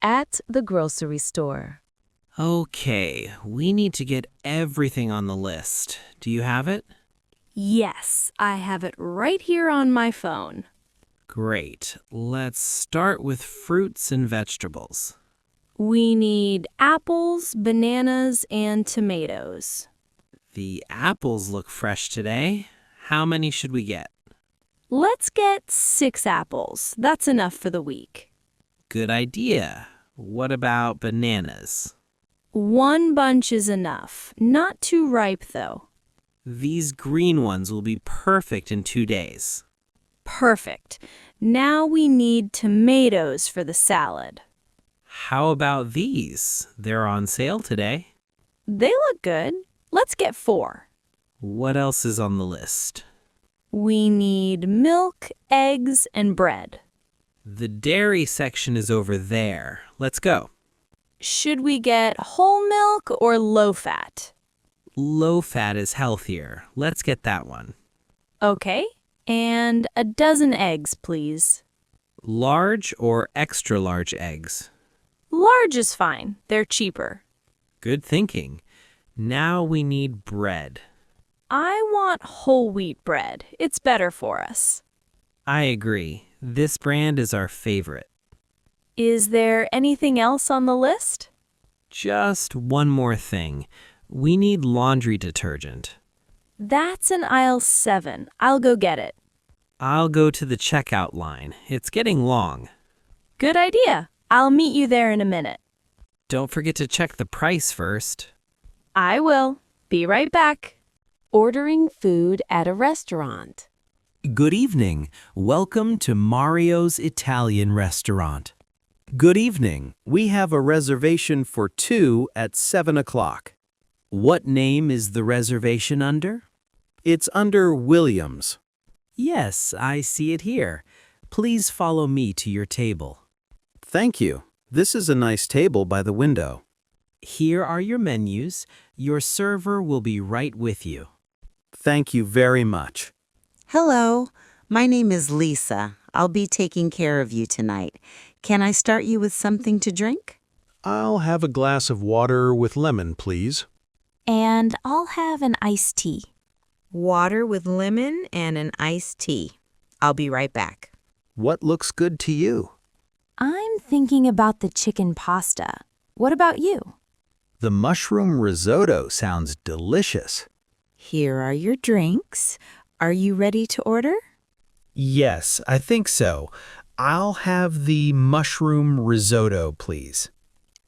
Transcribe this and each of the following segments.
At the grocery store. Okay, we need to get everything on the list. Do you have it? Yes, I have it right here on my phone. Great. Let's start with fruits and vegetables. We need apples, bananas, and tomatoes. The apples look fresh today. How many should we get? Let's get 6 apples. That's enough for the week. Good idea. What about bananas? 1 bunch is enough. Not too ripe, though. These green ones will be perfect in 2 days. Perfect. Now we need tomatoes for the salad. How about these? They're on sale today. They look good. Let's get 4. What else is on the list? We need milk, eggs, and bread. The dairy section is over there. Let's go. Should we get whole milk or low fat? Low fat is healthier. Let's get that one. Okay. And a dozen eggs, please. Large or extra large eggs? Large is fine. They're cheaper. Good thinking. Now we need bread. I want whole wheat bread. It's better for us. I agree. This brand is our favorite. Is there anything else on the list? Just one more thing. We need laundry detergent. That's in aisle 7. I'll go get it. I'll go to the checkout line. It's getting long. Good idea. I'll meet you there in a minute. Don't forget to check the price first. I will. Be right back. Ordering food at a restaurant. Good evening. Welcome to Mario's Italian Restaurant. Good evening. We have a reservation for 2 at 7 o'clock. What name is the reservation under? It's under Williams. Yes, I see it here. Please follow me to your table. Thank you. This is a nice table by the window. Here are your menus. Your server will be right with you. Thank you very much. Hello, my name is Lisa. I'll be taking care of you tonight. Can I start you with something to drink? I'll have a glass of water with lemon, please. And I'll have an iced tea. Water with lemon and an iced tea. I'll be right back. What looks good to you? I'm thinking about the chicken pasta. What about you? The mushroom risotto sounds delicious. Here are your drinks. Are you ready to order? Yes, I think so. I'll have the mushroom risotto, please.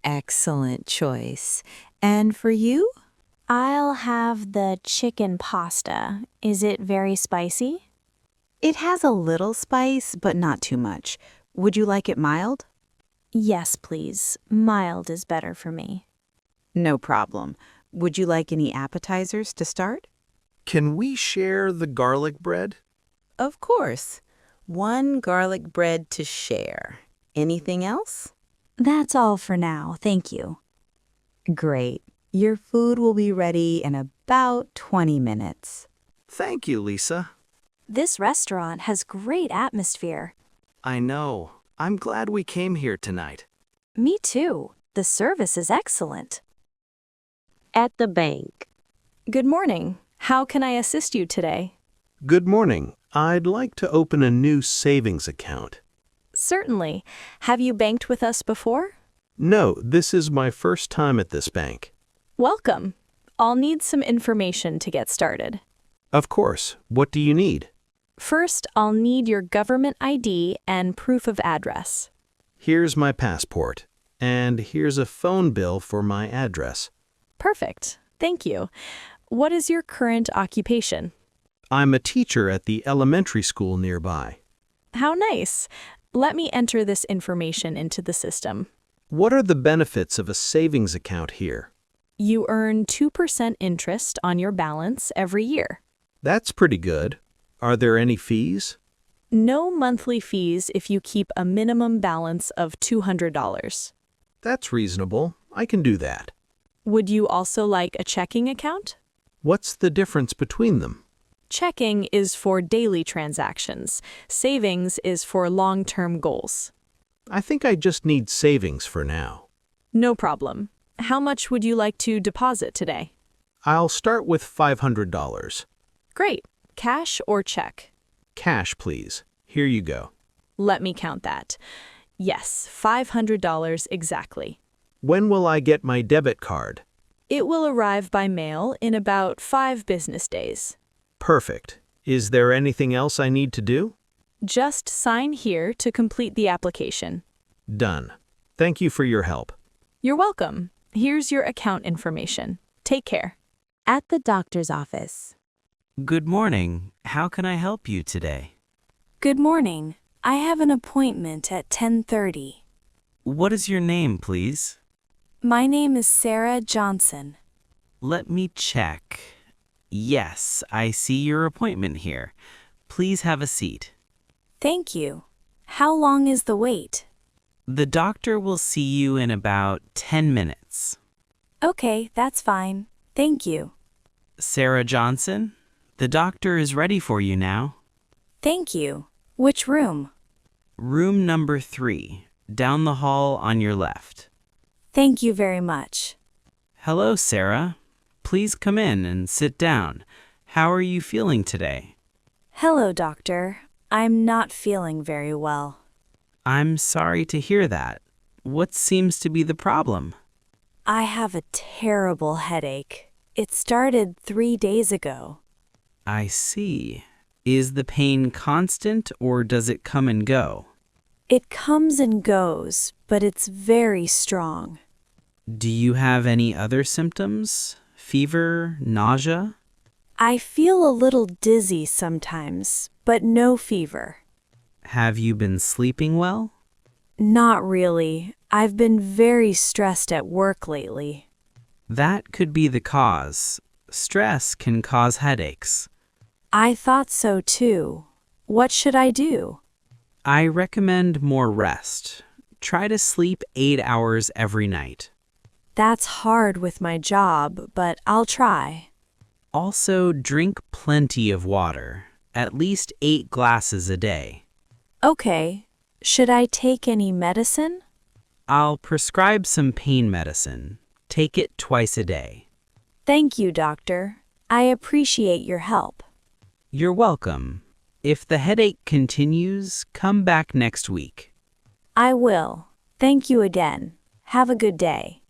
Excellent choice. And for you? I'll have the chicken pasta. Is it very spicy? It has a little spice, but not too much. Would you like it mild? Yes, please. Mild is better for me. No problem. Would you like any appetizers to start? Can we share the garlic bread? Of course. 1 garlic bread to share. Anything else? That's all for now, thank you. Great. Your food will be ready in about 20 minutes. Thank you, Lisa. This restaurant has great atmosphere. I know. I'm glad we came here tonight. Me too. The service is excellent. At the bank. Good morning. How can I assist you today? Good morning. I'd like to open a new savings account. Certainly. Have you banked with us before? No, this is my first time at this bank. Welcome. I'll need some information to get started. Of course. What do you need? First, I'll need your government ID and proof of address. Here's my passport. And here's a phone bill for my address. Perfect. Thank you. What is your current occupation? I'm a teacher at the elementary school nearby. How nice. Let me enter this information into the system. What are the benefits of a savings account here? You earn 2% interest on your balance every year. That's pretty good. Are there any fees? No monthly fees if you keep a minimum balance of $200. That's reasonable. I can do that. Would you also like a checking account? What's the difference between them? Checking is for daily transactions. Savings is for long-term goals. I think I just need savings for now. No problem. How much would you like to deposit today? I'll start with $500. Great. Cash or check? Cash, please. Here you go. Let me count that. Yes, $500 exactly. When will I get my debit card? It will arrive by mail in about 5 business days. Perfect. Is there anything else I need to do? Just sign here to complete the application. Done. Thank you for your help. You're welcome. Here's your account information. Take care. At the doctor's office. Good morning. How can I help you today? Good morning. I have an appointment at 10:30. What is your name, please? My name is Sarah Johnson. Let me check. Yes, I see your appointment here. Please have a seat. Thank you. How long is the wait? The doctor will see you in about 10 minutes. Okay, that's fine. Thank you. Sarah Johnson, the doctor is ready for you now. Thank you. Which room? Room number 3, down the hall on your left. Thank you very much. Hello, Sarah. Please come in and sit down. How are you feeling today? Hello, doctor. I'm not feeling very well. I'm sorry to hear that. What seems to be the problem? I have a terrible headache. It started 3 days ago. I see. Is the pain constant or does it come and go? It comes and goes, but it's very strong. Do you have any other symptoms? Fever, nausea? I feel a little dizzy sometimes, but no fever. Have you been sleeping well? Not really. I've been very stressed at work lately. That could be the cause. Stress can cause headaches. I thought so too. What should I do? I recommend more rest. Try to sleep 8 hours every night. That's hard with my job, but I'll try. Also, drink plenty of water, at least 8 glasses a day. Okay. Should I take any medicine? I'll prescribe some pain medicine. Take it twice a day. Thank you, doctor. I appreciate your help. You're welcome. If the headache continues, come back next week. I will. Thank you again. Have a good day.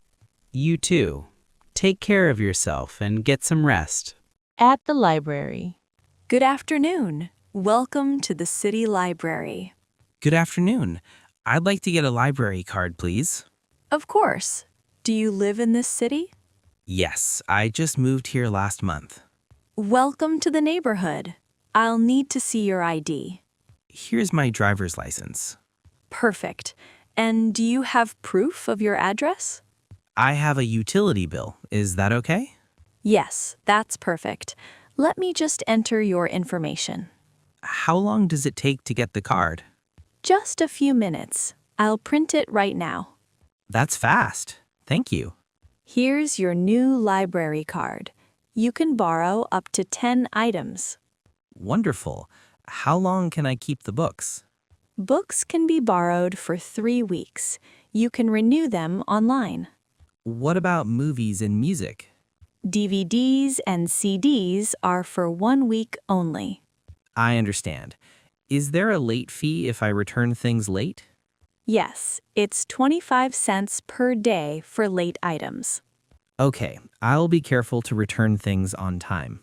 You too. Take care of yourself and get some rest. At the library. Good afternoon. Welcome to the City Library. Good afternoon. I'd like to get a library card, please. Of course. Do you live in this city? Yes, I just moved here last month. Welcome to the neighborhood. I'll need to see your ID. Here's my driver's license. Perfect. And do you have proof of your address? I have a utility bill. Is that okay? Yes, that's perfect. Let me just enter your information. How long does it take to get the card? Just a few minutes. I'll print it right now. That's fast. Thank you. Here's your new library card. You can borrow up to 10 items. Wonderful. How long can I keep the books? Books can be borrowed for 3 weeks. You can renew them online. What about movies and music? DVDs and CDs are for 1 week only. I understand. Is there a late fee if I return things late? Yes, it's 25 cents per day for late items. Okay, I'll be careful to return things on time.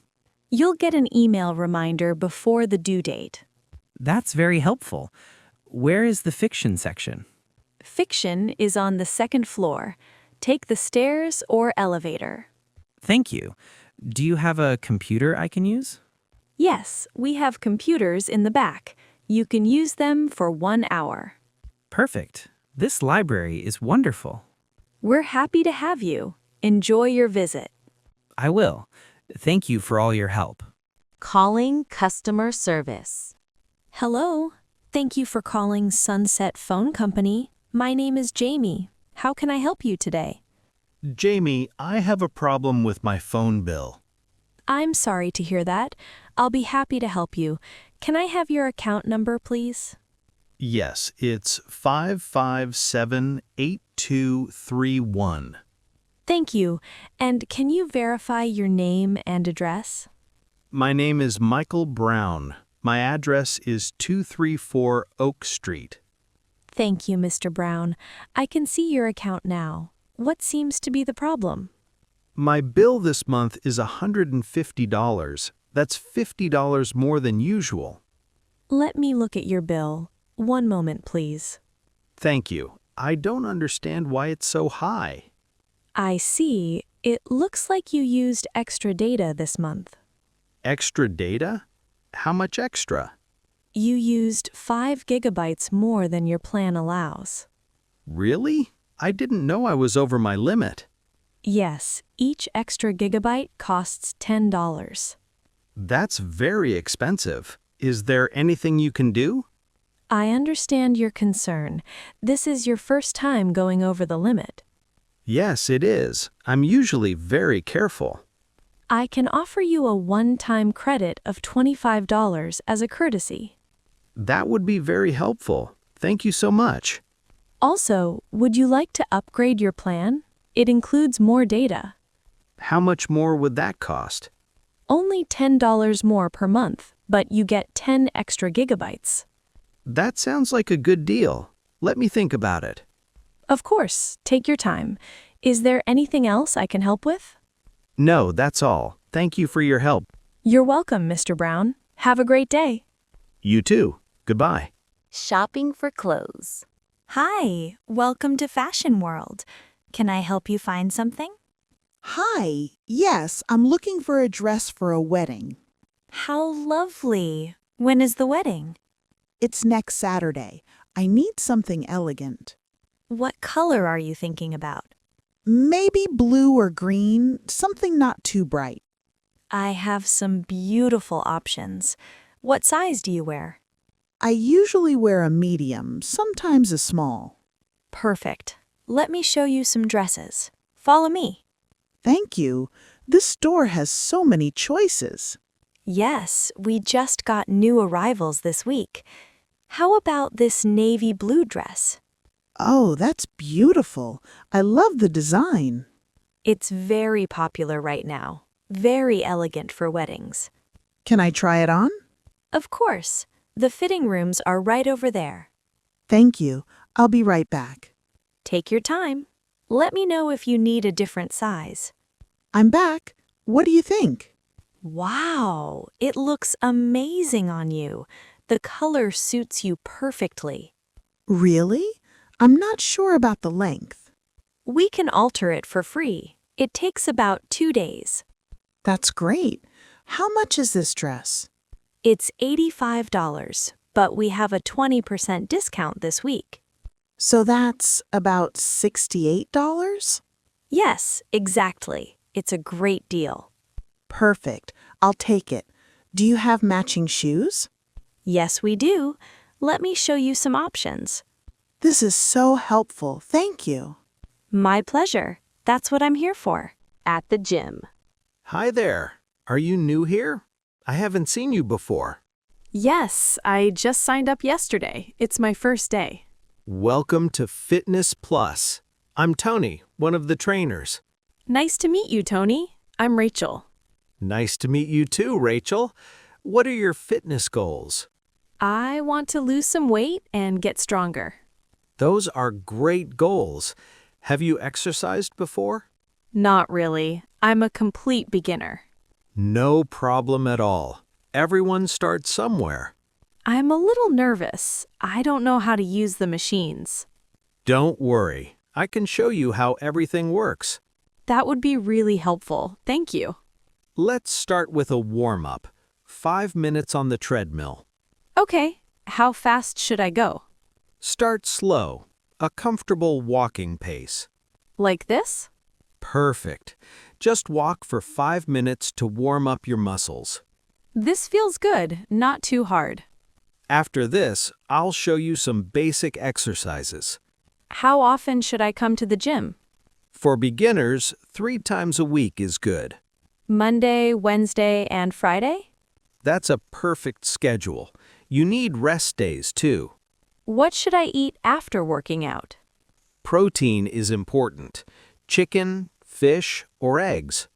You'll get an email reminder before the due date. That's very helpful. Where is the fiction section? Fiction is on the 2nd floor. Take the stairs or elevator. Thank you. Do you have a computer I can use? Yes, we have computers in the back. You can use them for 1 hour. Perfect. This library is wonderful. We're happy to have you. Enjoy your visit. I will. Thank you for all your help. Calling customer service. Hello. Thank you for calling Sunset Phone Company. My name is Jamie. How can I help you today? Jamie, I have a problem with my phone bill. I'm sorry to hear that. I'll be happy to help you. Can I have your account number, please? Yes, it's 5578231. Thank you. And can you verify your name and address? My name is Michael Brown. My address is 234 Oak Street. Thank you, Mr. Brown. I can see your account now. What seems to be the problem? My bill this month is $150. That's $50 more than usual. Let me look at your bill. One moment, please. Thank you. I don't understand why it's so high. I see. It looks like you used extra data this month. Extra data? How much extra? You used 5 gigabytes more than your plan allows. Really? I didn't know I was over my limit. Yes, each extra gigabyte costs $10. That's very expensive. Is there anything you can do? I understand your concern. This is your first time going over the limit. Yes, it is. I'm usually very careful. I can offer you a one-time credit of $25 as a courtesy. That would be very helpful. Thank you so much. Also, would you like to upgrade your plan? It includes more data. How much more would that cost? Only $10 more per month, but you get 10 extra gigabytes. That sounds like a good deal. Let me think about it. Of course, take your time. Is there anything else I can help with? No, that's all. Thank you for your help. You're welcome, Mr. Brown. Have a great day. You too. Goodbye. Shopping for clothes. Hi, welcome to Fashion World. Can I help you find something? Hi, yes, I'm looking for a dress for a wedding. How lovely. When is the wedding? It's next Saturday. I need something elegant. What color are you thinking about? Maybe blue or green, something not too bright. I have some beautiful options. What size do you wear? I usually wear a medium, sometimes a small. Perfect. Let me show you some dresses. Follow me. Thank you. This store has so many choices. Yes, we just got new arrivals this week. How about this navy blue dress? Oh, that's beautiful. I love the design. It's very popular right now. Very elegant for weddings. Can I try it on? Of course. The fitting rooms are right over there. Thank you. I'll be right back. Take your time. Let me know if you need a different size. I'm back. What do you think? Wow, it looks amazing on you. The color suits you perfectly. Really? I'm not sure about the length. We can alter it for free. It takes about 2 days. That's great. How much is this dress? It's $85, but we have a 20% discount this week. So that's about $68? Yes, exactly. It's a great deal. Perfect. I'll take it. Do you have matching shoes? Yes, we do. Let me show you some options. This is so helpful. Thank you. My pleasure. That's what I'm here for. At the gym. Hi there. Are you new here? I haven't seen you before. Yes, I just signed up yesterday. It's my first day. Welcome to Fitness Plus. I'm Tony, one of the trainers. Nice to meet you, Tony. I'm Rachel. Nice to meet you too, Rachel. What are your fitness goals? I want to lose some weight and get stronger. Those are great goals. Have you exercised before? Not really. I'm a complete beginner. No problem at all. Everyone starts somewhere. I'm a little nervous. I don't know how to use the machines. Don't worry. I can show you how everything works. That would be really helpful. Thank you. Let's start with a warm-up. 5 minutes on the treadmill. Okay. How fast should I go? Start slow. A comfortable walking pace. Like this? Perfect. Just walk for 5 minutes to warm up your muscles. This feels good, not too hard. After this, I'll show you some basic exercises. How often should I come to the gym? For beginners, 3 times a week is good. Monday, Wednesday, and Friday? That's a perfect schedule. You need rest days too. What should I eat after working out? Protein is important. Chicken, fish, or eggs.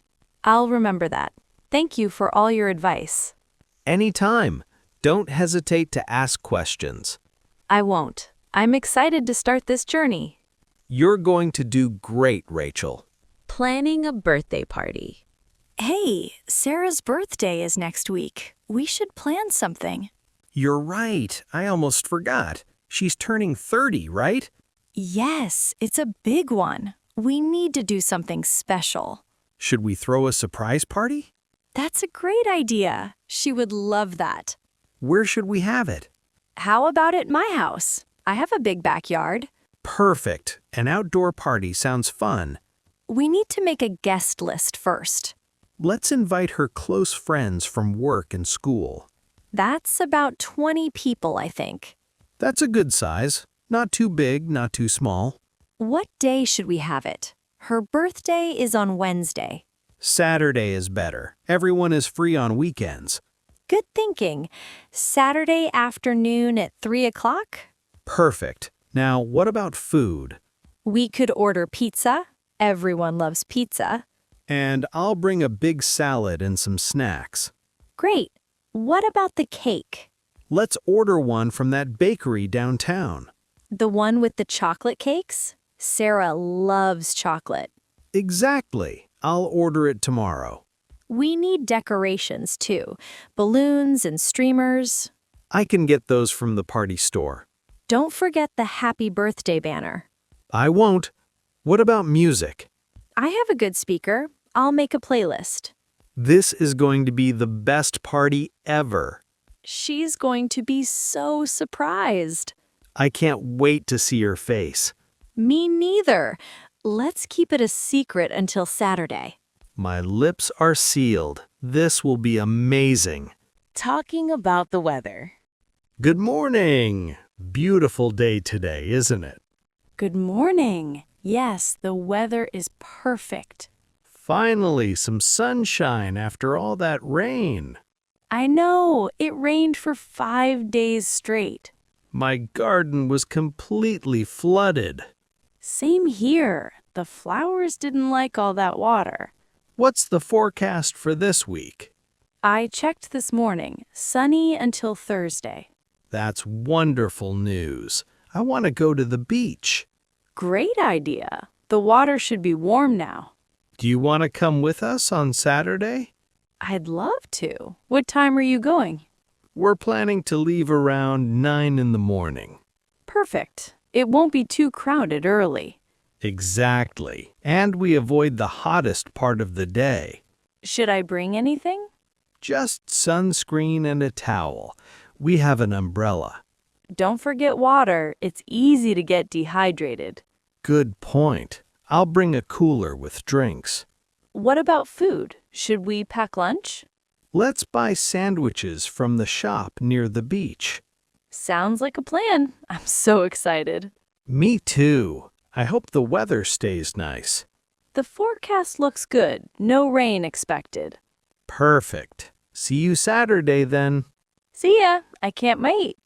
I'll remember that. Thank you for all your advice. Anytime. Don't hesitate to ask questions. I won't. I'm excited to start this journey. You're going to do great, Rachel. Planning a birthday party. Hey, Sarah's birthday is next week. We should plan something. You're right. I almost forgot. She's turning 30, right? Yes, it's a big one. We need to do something special. Should we throw a surprise party? That's a great idea. She would love that. Where should we have it? How about at my house? I have a big backyard. Perfect. An outdoor party sounds fun. We need to make a guest list first. Let's invite her close friends from work and school. That's about 20 people, I think. That's a good size. Not too big, not too small. What day should we have it? Her birthday is on Wednesday. Saturday is better. Everyone is free on weekends. Good thinking. Saturday afternoon at 3 o'clock? Perfect. Now, what about food? We could order pizza. Everyone loves pizza. And I'll bring a big salad and some snacks. Great. What about the cake? Let's order one from that bakery downtown. The one with the chocolate cakes? Sarah loves chocolate. Exactly. I'll order it tomorrow. We need decorations too. Balloons and streamers. I can get those from the party store. Don't forget the happy birthday banner. I won't. What about music? I have a good speaker. I'll make a playlist. This is going to be the best party ever. She's going to be so surprised. I can't wait to see her face. Me neither. Let's keep it a secret until Saturday. My lips are sealed. This will be amazing. Talking about the weather. Good morning. Beautiful day today, isn't it? Good morning. Yes, the weather is perfect. Finally, some sunshine after all that rain. I know, it rained for 5 days straight. My garden was completely flooded. Same here. The flowers didn't like all that water. What's the forecast for this week? I checked this morning. Sunny until Thursday. That's wonderful news. I want to go to the beach. Great idea. The water should be warm now. Do you want to come with us on Saturday? I'd love to. What time are you going? We're planning to leave around 9 in the morning. Perfect. It won't be too crowded early. Exactly. And we avoid the hottest part of the day. Should I bring anything? Just sunscreen and a towel. We have an umbrella. Don't forget water. It's easy to get dehydrated. Good point. I'll bring a cooler with drinks. What about food? Should we pack lunch? Let's buy sandwiches from the shop near the beach. Sounds like a plan. I'm so excited. Me too. I hope the weather stays nice. The forecast looks good. No rain expected. Perfect. See you Saturday then. See ya. I can't wait.